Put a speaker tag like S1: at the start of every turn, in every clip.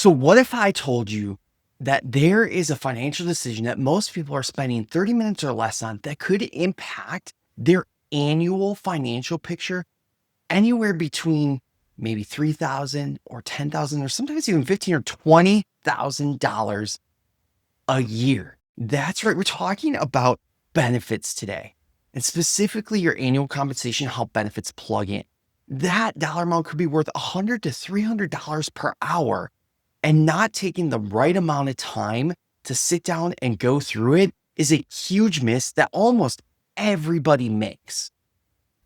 S1: So what if I told you that there is a financial decision that most people are spending 30 minutes or less on that could impact their annual financial picture anywhere between maybe 3,000 or 10,000 or sometimes even 15 or $20,000 a year. That's right. We're talking about benefits today, and specifically your annual compensation, how benefits plug in. That dollar amount could be worth $100 to $300 per hour, and not taking the right amount of time to sit down and go through it is a huge miss that almost everybody makes.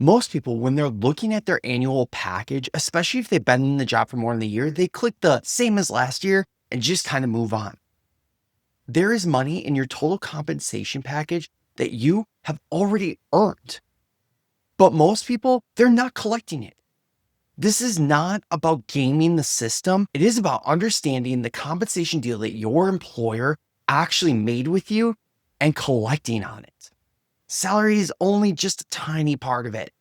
S1: Most people, when they're looking at their annual package, especially if they've been in the job for more than a year, they click the same as last year and just kind of move on. There is money in your total compensation package that you have already earned. But most people, they're not collecting it. This is not about gaming the system. It is about understanding the compensation deal that your employer actually made with you and collecting on it. Salary is only just a tiny part of it.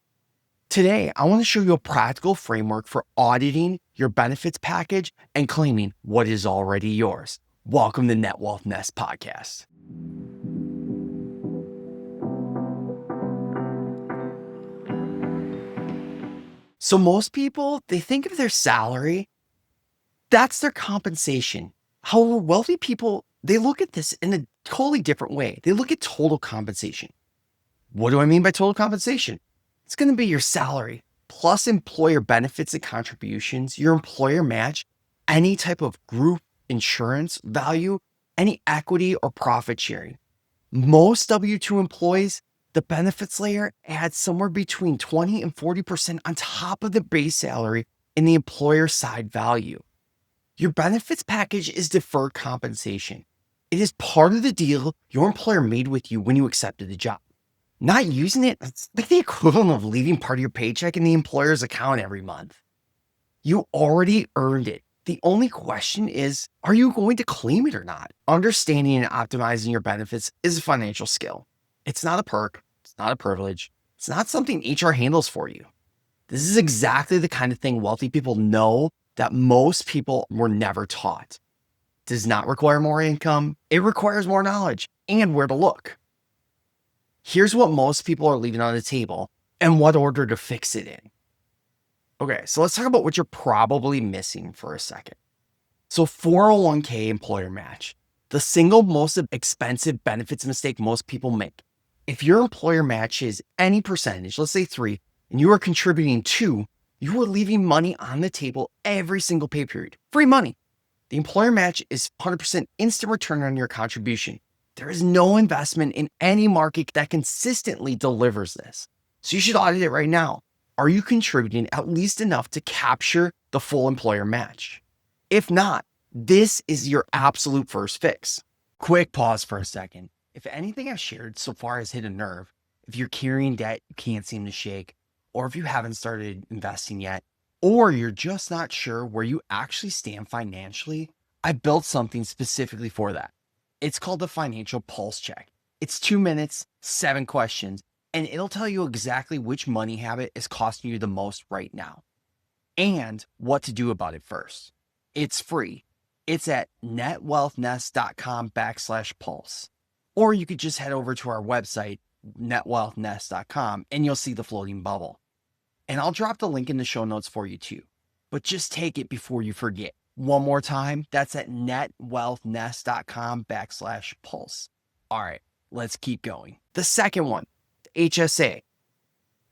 S1: Today, I want to show you a practical framework for auditing your benefits package and claiming what is already yours. Welcome to Net Wealth Nest Podcast. So most people, they think of their salary, that's their compensation. However, wealthy people, they look at this in a totally different way. They look at total compensation. What do I mean by total compensation? It's going to be your salary plus employer benefits and contributions, your employer match, any type of group insurance value, any equity or profit sharing. Most W-2 employees, the benefits layer adds somewhere between 20 and 40% on top of the base salary in the employer side value. Your benefits package is deferred compensation. It is part of the deal your employer made with you when you accepted the job. Not using it, it's like the equivalent of leaving part of your paycheck in the employer's account every month. You already earned it. The only question is, are you going to claim it or not? Understanding and optimizing your benefits is a financial skill. It's not a perk. It's not a privilege. It's not something HR handles for you. This is exactly the kind of thing wealthy people know that most people were never taught. It does not require more income. It requires more knowledge and where to look. Here's what most people are leaving on the table and what order to fix it in. Okay, so let's talk about what you're probably missing for a second. So 401k employer match, the single most expensive benefits mistake most people make. If your employer matches any percentage, let's say 3, and you are contributing 2, you are leaving money on the table every single pay period. Free money. The employer match is 100% instant return on your contribution. There is no investment in any market that consistently delivers this. So you should audit it right now. Are you contributing at least enough to capture the full employer match? If not, this is your absolute first fix. Quick pause for a second. If anything I've shared so far has hit a nerve, if you're carrying debt you can't seem to shake, or if you haven't started investing yet, or you're just not sure where you actually stand financially, I built something specifically for that. It's called the Financial Pulse Check. It's 2 minutes, 7 questions, and it'll tell you exactly which money habit is costing you the most right now and what to do about it first. It's free. It's at netwealthnest.com/pulse. Or you could just head over to our website, netwealthnest.com, and you'll see the floating bubble. And I'll drop the link in the show notes for you too. But just take it before you forget. One more time, that's at netwealthnest.com/pulse. All right, let's keep going. The second one, the HSA.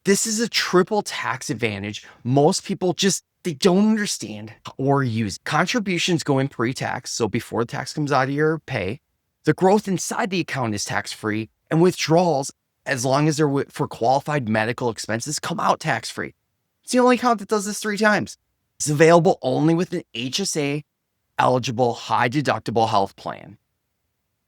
S1: This is a triple tax advantage. Most people they don't understand or use. Contributions go in pre-tax, so before the tax comes out of your pay. The growth inside the account is tax-free, and withdrawals, as long as they're for qualified medical expenses, come out tax-free. It's the only account that does this 3 times. It's available only with an HSA eligible high deductible health plan.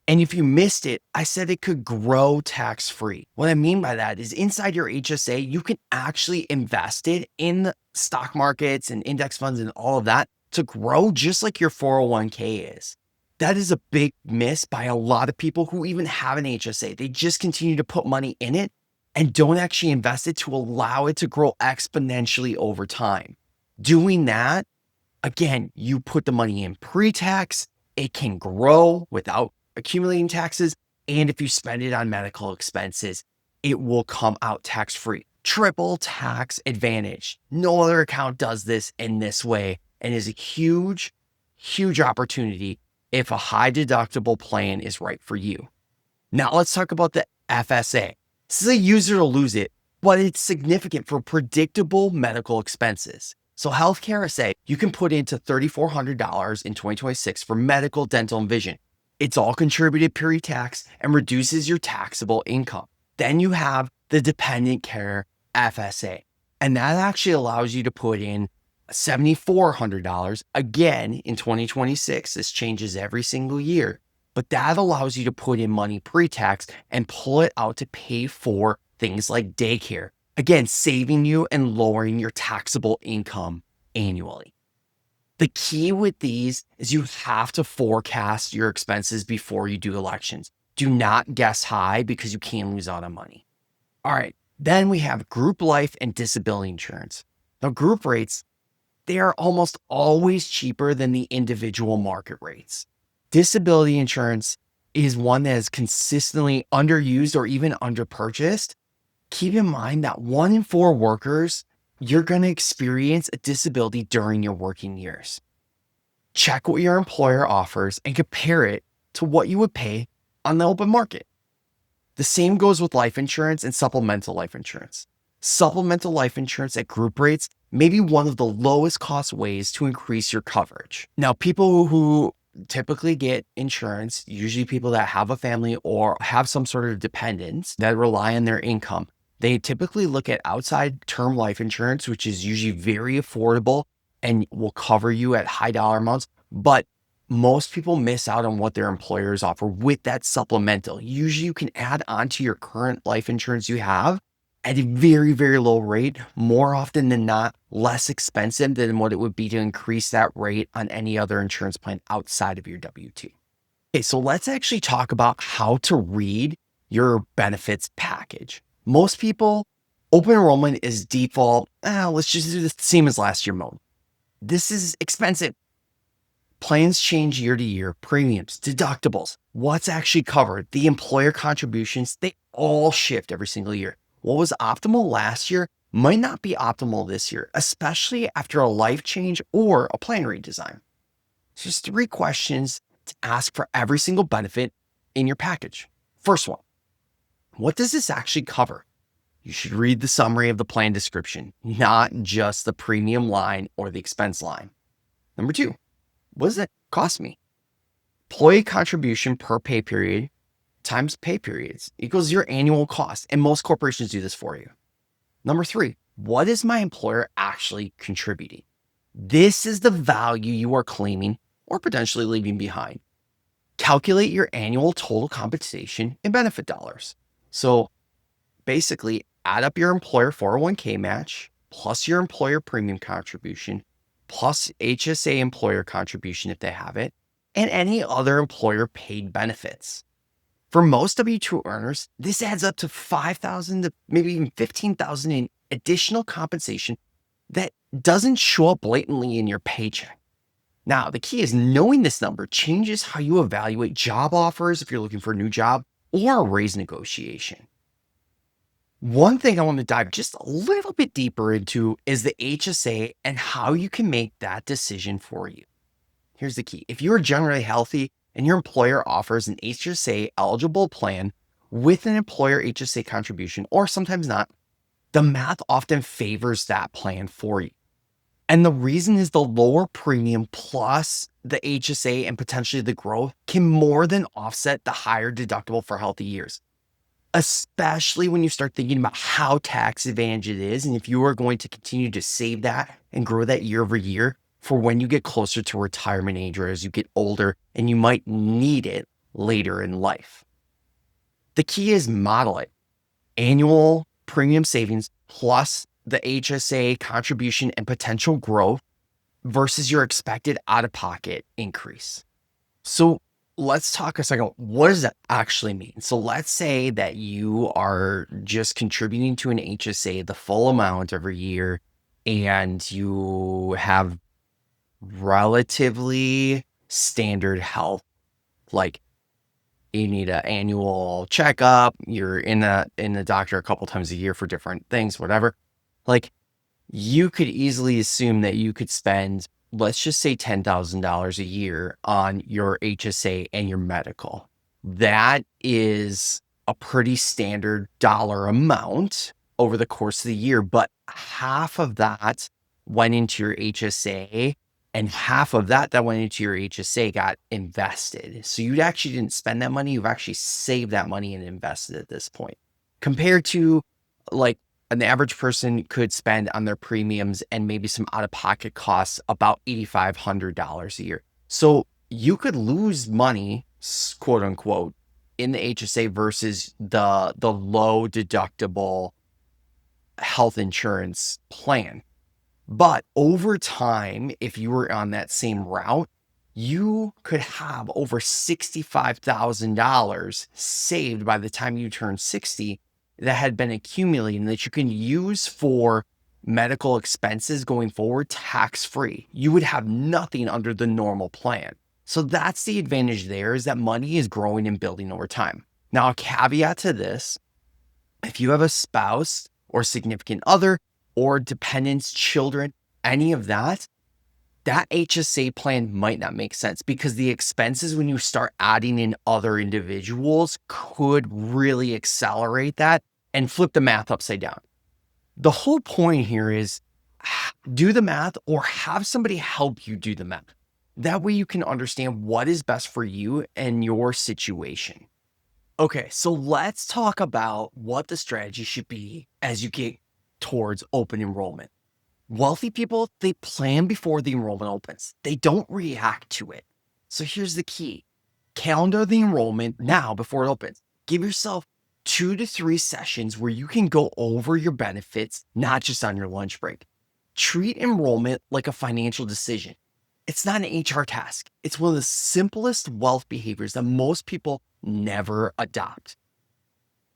S1: And if you missed it, I said it could grow tax-free. What I mean by that is inside your HSA, you can actually invest it in the stock markets and index funds and all of that to grow just like your 401k is. That is a big miss by a lot of people who even have an HSA. They just continue to put money in it and don't actually invest it to allow it to grow exponentially over time. Doing that Again, you put the money in pre-tax, it can grow without accumulating taxes. And if you spend it on medical expenses, it will come out tax-free. Triple tax advantage. No other account does this in this way and is a huge, huge opportunity if a high deductible plan is right for you. Now let's talk about the FSA. This is a use it or lose it, but it's significant for predictable medical expenses. So healthcare say you can put into $3,400 in 2026 for medical, dental, and vision. It's all contributed pre-tax and reduces your taxable income. Then you have the dependent care FSA, and that actually allows you to put in $7,400 again in 2026. This changes every single year, but that allows you to put in money pre-tax and pull it out to pay for things like daycare. Again, saving you and lowering your taxable income annually. The key with these is you have to forecast your expenses before you do elections. Do not guess high because you can lose out on money. All right, then we have group life and disability insurance. Now, group rates, they are almost always cheaper than the individual market rates. Disability insurance is one that is consistently underused or even underpurchased. Keep in mind that 1 in 4 workers, you're going to experience a disability during your working years. Check what your employer offers and compare it to what you would pay on the open market. The same goes with life insurance and supplemental life insurance. Supplemental life insurance at group rates may be one of the lowest cost ways to increase your coverage. Now, people who typically get insurance, usually people that have a family or have some sort of dependents that rely on their income, they typically look at outside term life insurance, which is usually very affordable and will cover you at high dollar amounts. But most people miss out on what their employers offer with that supplemental. Usually you can add on to your current life insurance you have at a very, very low rate, more often than not, less expensive than what it would be to increase that rate on any other insurance plan outside of your W-2. Okay, so let's actually talk about how to read your benefits package. Most people, open enrollment is default. Let's just do the same as last year mode. This is expensive. Plans change year to year, premiums, deductibles, what's actually covered, the employer contributions, they all shift every single year. What was optimal last year might not be optimal this year, especially after a life change or a plan redesign. So there's 3 questions to ask for every single benefit in your package. First one, what does this actually cover? You should read the summary of the plan description, not just the premium line or the expense line. Number 2, what does it cost me? Employee contribution per pay period times pay periods equals your annual cost. And most corporations do this for you. Number 3, what is my employer actually contributing? This is the value you are claiming or potentially leaving behind. Calculate your annual total compensation in benefit dollars. So basically add up your employer 401k match plus your employer premium contribution plus HSA employer contribution if they have it, and any other employer paid benefits. For most W-2 earners, this adds up to $5,000 to maybe even $15,000 in additional compensation that doesn't show up blatantly in your paycheck. Now, the key is knowing this number changes how you evaluate job offers if you're looking for a new job or a raise negotiation. One thing I want to dive just a little bit deeper into is the HSA and how you can make that decision for you. Here's the key. If you are generally healthy and your employer offers an HSA eligible plan with an employer HSA contribution, or sometimes not, the math often favors that plan for you. And the reason is the lower premium plus the HSA and potentially the growth can more than offset the higher deductible for healthy years, especially when you start thinking about how tax advantage it is. And if you are going to continue to save that and grow that year over year for when you get closer to retirement age or as you get older and you might need it later in life. The key is model it. Annual premium savings plus the HSA contribution and potential growth versus your expected out-of-pocket increase. So let's talk a second. What does that actually mean? So let's say that you are just contributing to an HSA the full amount every year and you have relatively standard health, like you need an annual checkup, you're in the doctor a couple times a year for different things, whatever. Like you could easily assume that you could spend, let's just say $10,000 a year on your HSA and your medical. That is a pretty standard dollar amount over the course of the year, but half of that went into your HSA and half of that went into your HSA got invested. So you actually didn't spend that money. You've actually saved that money and invested at this point compared to like an average person could spend on their premiums and maybe some out-of-pocket costs about $8,500 a year. So you could lose money, quote unquote, in the HSA versus the low deductible health insurance plan. But over time, if you were on that same route, you could have over $65,000 saved by the time you turn 60 that had been accumulating that you can use for medical expenses going forward tax-free. You would have nothing under the normal plan. So that's the advantage there, is that money is growing and building over time. Now, a caveat to this, if you have a spouse or significant other or dependents, children, any of that HSA plan might not make sense because the expenses when you start adding in other individuals could really accelerate that and flip the math upside down. The whole point here is do the math or have somebody help you do the math. That way you can understand what is best for you and your situation. Okay, so let's talk about what the strategy should be as you get towards open enrollment. Wealthy people, they plan before the enrollment opens. They don't react to it. So here's the key. Calendar the enrollment now before it opens. Give yourself 2 to 3 sessions where you can go over your benefits, not just on your lunch break. Treat enrollment like a financial decision. It's not an HR task. It's one of the simplest wealth behaviors that most people never adopt.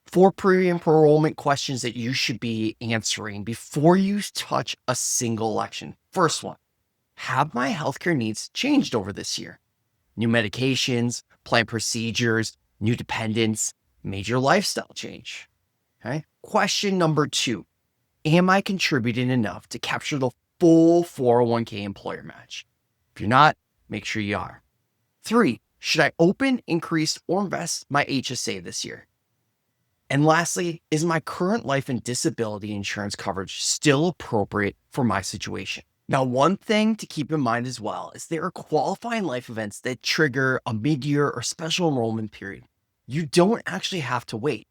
S1: 4 pre-enrollment questions that you should be answering before you touch a single election. First one, have my healthcare needs changed over this year? New medications, planned procedures, new dependents, major lifestyle change. Okay. Question number 2, am I contributing enough to capture the full 401k employer match? If you're not, make sure you are. 3, should I open, increase, or invest my HSA this year? And lastly, is my current life and disability insurance coverage still appropriate for my situation? Now, one thing to keep in mind as well is there are qualifying life events that trigger a mid-year or special enrollment period. You don't actually have to wait.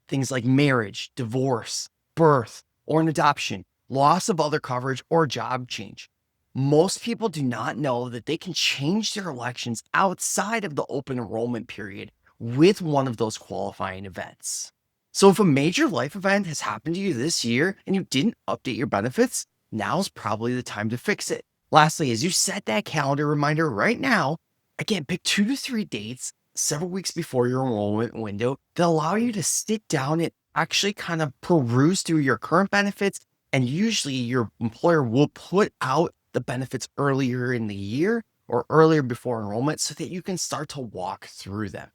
S1: Things like marriage, divorce, birth, or an adoption, loss of other coverage, or job change. Most people do not know that they can change their elections outside of the open enrollment period with one of those qualifying events. So if a major life event has happened to you this year and you didn't update your benefits, now's probably the time to fix it. Lastly, as you set that calendar reminder right now, again, pick 2 to 3 dates several weeks before your enrollment window that allow you to sit down and actually kind of peruse through your current benefits. And usually your employer will put out the benefits earlier in the year or earlier before enrollment so that you can start to walk through them.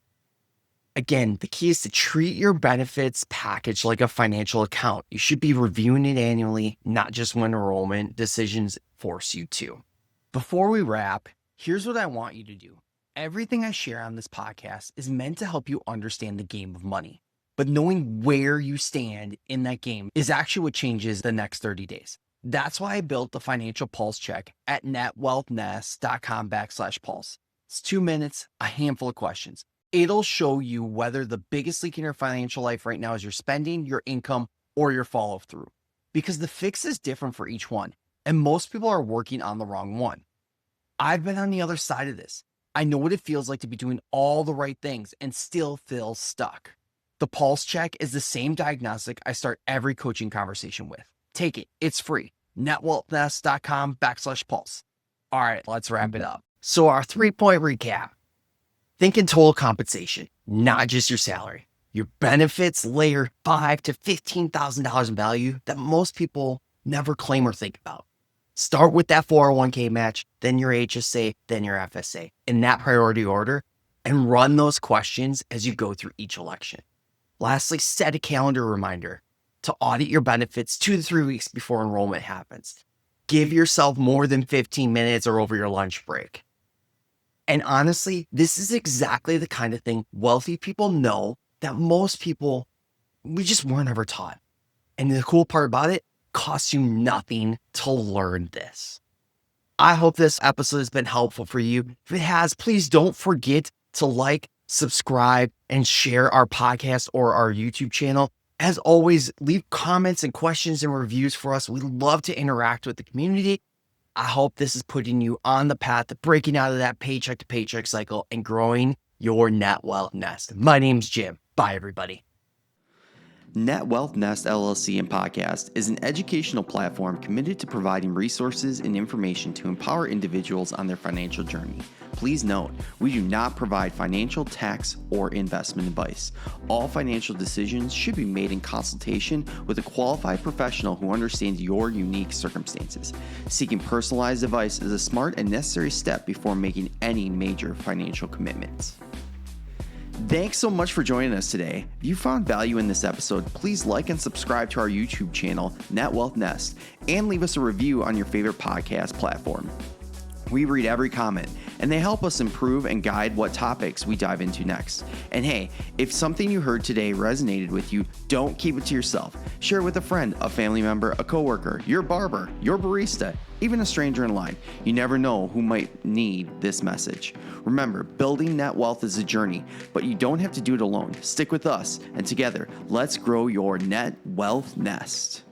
S1: Again, the key is to treat your benefits package like a financial account. You should be reviewing it annually, not just when enrollment decisions force you to. Before we wrap, here's what I want you to do. Everything I share on this podcast is meant to help you understand the game of money. But knowing where you stand in that game is actually what changes the next 30 days. That's why I built the Financial Pulse Check at netwealthnest.com/pulse. It's 2 minutes, a handful of questions. It'll show you whether the biggest leak in your financial life right now is your spending, your income, or your follow through. Because the fix is different for each one, and most people are working on the wrong one. I've been on the other side of this. I know what it feels like to be doing all the right things and still feel stuck. The Pulse Check is the same diagnostic I start every coaching conversation with. Take it. It's free. netwealthnest.com/pulse. All right, let's wrap it up. So our 3-point recap. Think in total compensation, not just your salary. Your benefits layer $5,000 to $15,000 in value that most people never claim or think about. Start with that 401k match, then your HSA, then your FSA in that priority order, and run those questions as you go through each election. Lastly, set a calendar reminder to audit your benefits 2 to 3 weeks before enrollment happens. Give yourself more than 15 minutes or over your lunch break. And honestly, this is exactly the kind of thing wealthy people know that most people, we just weren't ever taught. And the cool part about it, costs you nothing to learn this. I hope this episode has been helpful for you. If it has, please don't forget to like, subscribe, and share our podcast or our YouTube channel. As always, leave comments and questions and reviews for us. We love to interact with the community. I hope this is putting you on the path of breaking out of that paycheck to paycheck cycle and growing your net wealth nest. My name's Jim. Bye, everybody.
S2: Net Wealth Nest LLC and Podcast is an educational platform committed to providing resources and information to empower individuals on their financial journey. Please note, we do not provide financial, tax, or investment advice. All financial decisions should be made in consultation with a qualified professional who understands your unique circumstances. Seeking personalized advice is a smart and necessary step before making any major financial commitments. Thanks so much for joining us today. If you found value in this episode, please like and subscribe to our YouTube channel, Net Wealth Nest, and leave us a review on your favorite podcast platform. We read every comment, and they help us improve and guide what topics we dive into next. And hey, if something you heard today resonated with you, don't keep it to yourself. Share it with a friend, a family member, a coworker, your barber, your barista, even a stranger in line. You never know who might need this message. Remember, building net wealth is a journey, but you don't have to do it alone. Stick with us, and together, let's grow your net wealth nest.